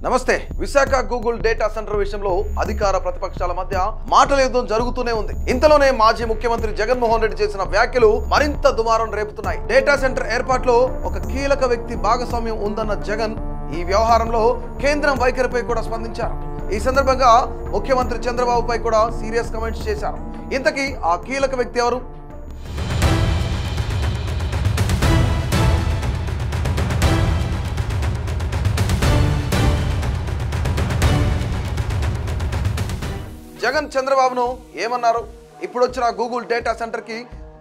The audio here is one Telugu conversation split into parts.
నమస్తే. విశాఖ గూగుల్ డేటా సెంటర్ విషయంలో అధికార ప్రతిపక్షాల మధ్య మాటల యుద్ధం జరుగుతూనే ఉంది. ఇంతలోనే మాజీ ముఖ్యమంత్రి జగన్మోహన్ రెడ్డి చేసిన వ్యాఖ్యలు మరింత దుమారం రేపుతున్నాయి. డేటా సెంటర్ ఏర్పాటులో ఒక కీలక వ్యక్తి భాగస్వామ్యం ఉందన్న జగన్ ఈ వ్యవహారంలో కేంద్రం వైఖరిపై కూడా స్పందించారు. ఈ సందర్భంగా ముఖ్యమంత్రి చంద్రబాబుపై కూడా సీరియస్ కామెంట్స్ చేశారు. ఇంతకీ ఆ కీలక వ్యక్తి ఎవరు? జగన్ చంద్రబాబును ఏమన్నారు? ఇప్పుడు వచ్చిన గూగుల్ డేటా సెంటర్ కి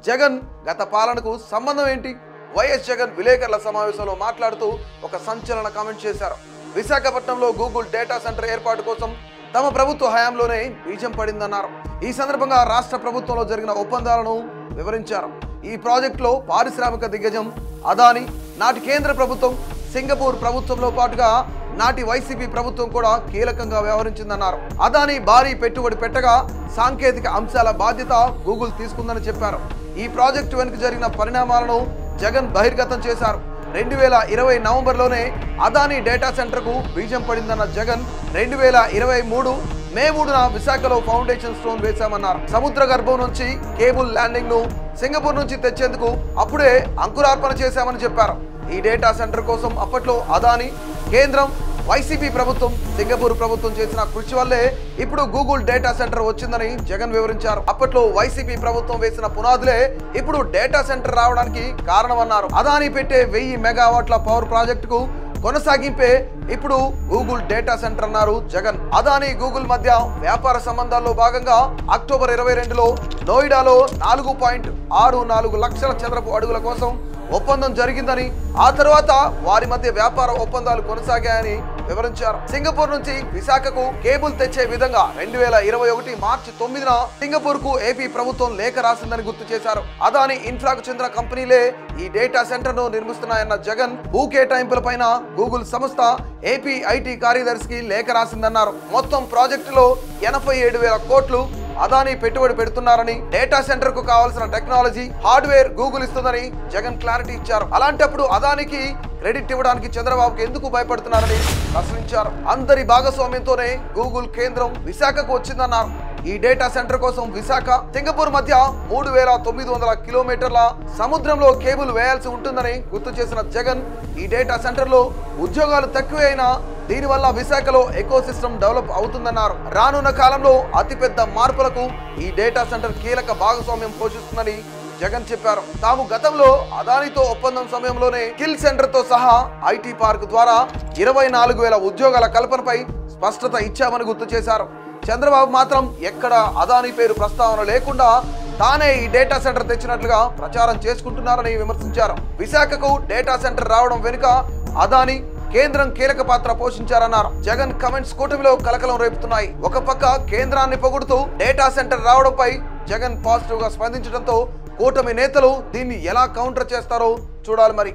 జగన్ గత పాలనకు సంబంధం ఏంటి? వైఎస్ జగన్ విలేకరుల సమావేశంలో మాట్లాడుతూ ఒక సంచలన కామెంట్ చేశారు. విశాఖపట్నంలో గూగుల్ డేటా సెంటర్ ఏర్పాటు కోసం తమ ప్రభుత్వ హయాంలోనే బీజం పడిందన్నారు. ఈ సందర్భంగా రాష్ట్ర ప్రభుత్వంలో జరిగిన ఒప్పందాలను వివరించారు. ఈ ప్రాజెక్టులో పారిశ్రామిక దిగ్గజం అదాని, నాటి కేంద్ర ప్రభుత్వం, సింగపూర్ ప్రభుత్వంలో పాటుగా నాటి వైసీపీ ప్రభుత్వం కూడా కీలకంగా వ్యవహరించిందన్నారు. అదాని భారీ పెట్టుబడి పెట్టగా సాంకేతిక అంశాల బాధ్యత గూగుల్ తీసుకుందని చెప్పారు. ఈ ప్రాజెక్టు వెనుక జరిగిన పరిణామాలను జగన్ బహిర్గతం చేశారు. 2020 నవంబర్లోనే అదాని డేటా సెంటర్కు బీజం పడిందన్న జగన్ 2023 మే 3న విశాఖలో ఫౌండేషన్ స్టోన్ వేశామన్నారు. సముద్ర గర్భం నుంచి కేబుల్ ల్యాండింగ్ ను సింగపూర్ నుంచి తెచ్చేందుకు అప్పుడే అంకురార్పణ చేశామని చెప్పారు. ఈ డేటా సెంటర్ కోసం అప్పట్లో అదాని, కేంద్రం, వైసీపీ ప్రభుత్వం, సింగపూర్ ప్రభుత్వం చేసిన కృషి వల్లే ఇప్పుడు గూగుల్ డేటా సెంటర్ వచ్చిందని జగన్ వివరించారు. అప్పట్లో వైసీపీ ప్రభుత్వం వేసిన పునాదులే ఇప్పుడు డేటా సెంటర్ రావడానికి కారణమన్నారు. అదాని పెట్టే 1000 మెగావాట్ల పవర్ ప్రాజెక్టుకు కొనసాగింపే ఇప్పుడు గూగుల్ డేటా సెంటర్ అన్నారు జగన్. అదాని గూగుల్ మధ్య వ్యాపార సంబంధాల్లో భాగంగా అక్టోబర్ 22లో నోయిడాలో 4.64 లక్షల చదరపు అడుగుల కోసం ఒప్పందం జరిగిందని, ఆ తర్వాత వారి మధ్య వ్యాపార ఒప్పందాలు కొనసాగాయని వివరించారు. సింగపూర్ నుంచి విశాఖకు కేబుల్ తెచ్చే విధంగా 2021 మార్చి 9న సింగపూర్ కు ఏపీ ప్రభుత్వం లేఖ రాసిందని గుర్తు చేశారు. అదాని ఇన్ఫ్రాకు చెందిన కంపెనీలే ఈ డేటా సెంటర్ ను నిర్మిస్తున్నాయన్న జగన్ భూ కేటాయింపులపైన గూగుల్ సంస్థ ఏపీ ఐటీ కార్యదర్శికి లేఖ రాసిందన్నారు. మొత్తం ప్రాజెక్టులో 87,000 కోట్లు అదాని పెట్టుబడి పెడుతున్నారని, డేటా సెంటర్ కు కావాల్సిన టెక్నాలజీ, హార్డ్వేర్ గూగుల్ ఇస్తుందని జగన్ క్లారిటీ ఇచ్చారు. అలాంటప్పుడు అదానికి క్రెడిట్ ఇవ్వడానికి చంద్రబాబుకి ఎందుకు భయపడుతున్నారని ప్రశ్నించారు. అందరి భాగస్వామ్యంతోనే గూగుల్ కేంద్రం విశాఖకు వచ్చిందన్నారు. ఈ డేటా సెంటర్ కోసం విశాఖ, సింగపూర్ మధ్య 3,900 కిలోమీటర్ల సముద్రంలో కేబుల్ వేయాల్సి ఉంటుందని గుర్తు చేసిన జగన్, ఈ డేటా సెంటర్ లో ఉద్యోగాలు తక్కువే అయినా దీనివల్ల విశాఖలో ఎకో సిస్టమ్ డెవలప్ అవుతుందన్నారు. రానున్న కాలంలో అతిపెద్ద మార్పులకు ఈ డేటా సెంటర్ కీలక భాగస్వామ్యం పోషిస్తుందని జగన్ చెప్పారు. తాము గతంలో అదానితో ఒప్పందం సమయంలోనే స్కిల్ సెంటర్ తో సహా ఐటీ పార్క్ ద్వారా 24,000 ఉద్యోగాల కల్పనపై స్పష్టత ఇచ్చామని గుర్తు చేశారు. చంద్రబాబు మాత్రం ఎక్కడ అదాని పేరు ప్రస్తావన లేకుండా తానే ఈ డేటా సెంటర్ తెచ్చినట్లుగా ప్రచారం చేసుకుంటున్నారని విమర్శించారు. విశాఖకు డేటా సెంటర్ రావడం వెనుక అదాని, కేంద్రం కీలక పాత్ర పోషించారన్నారు. జగన్ కమెంట్స్ కూటమిలో కలకలం రేపుతున్నాయి. ఒక పక్క కేంద్రాన్ని పొగుడుతూ డేటా సెంటర్ రావడంపై జగన్ పాజిటివ్ గా స్పందించడంతో కూటమి నేతలు దీన్ని ఎలా కౌంటర్ చేస్తారో చూడాలి మరి.